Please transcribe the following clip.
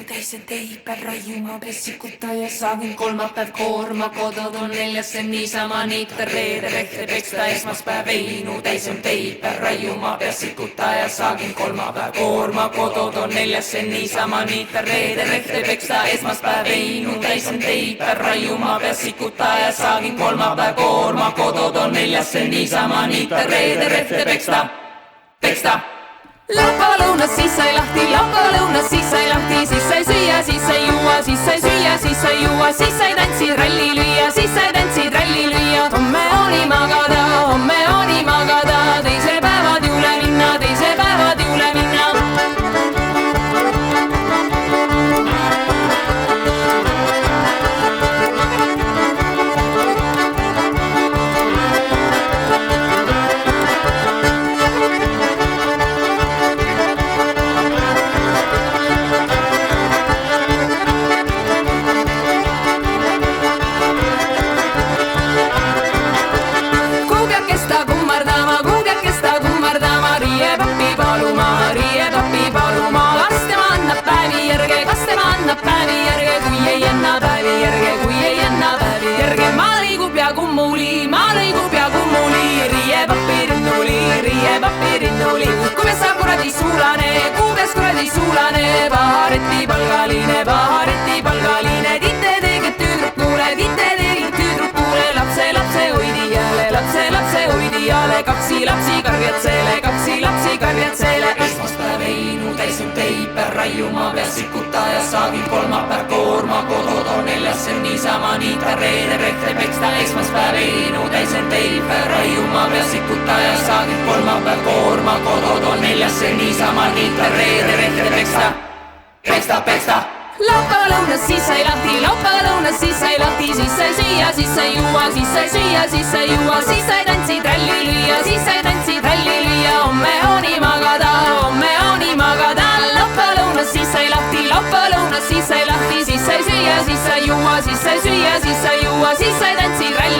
Teisen teipä rajuma vesikutta ja saavin kolmapäiv koorma kodod on neljas see niisama niita reede rehte peksta esmaspäev veinu teisen teipä rajuma vesikutta ja saavin kolmapäev koorma kodod on neljas see niisama niita reede rehte peksta esmaspäev veinu teisen teipä rajuma vesikutta ja saavin kolmapäev koorma kodod on neljas see niisama niita reede rehte peksta Laupäevä lõunas, siis sai lahti, laupäevä lõunas, siis sai lahti, siis sai süüa, siis sai juua, siis sai süüa, siis sai juua, siis sai tantsid ralli lüüa, siis sai tantsid ralli lüüa. Homme oni magada, teisel päevad juule minna, teisel päevad juule minna. Kuubes kuradi suulane, paharetti palgaline, titte tegid tüdrukule, lapse hoidi jale, kaksi lapsi karjad seele. Esmaspäev veinu täisub teipä rajuma vesikutta ja saavin kolmapäev koorma kodod on neljas see niisama niita reede rehte peksta. Esmaspäev veinu täisen teipä rajuma vesikutta ja saavin kolmapäev koorma kodod on neljas see niisama niita reede rehte peksta. Laupäevä lõunas, siis sai lahti, laupäevä lõunas, siis sai lahti, siis sai süüa, siis sai juua, siis sai süüa, siis sai juua, siis sai tantsid ralli lüüa, siis sai tantsid ralli lüüa. Homme oni magada, laupäevä lõunas, siis sai lahti, laupäevä lõunas, siis sai lahti, siis sai süüa, siis sai juua, siis sai süüa, siis sai juua, siis sai tantsid ralli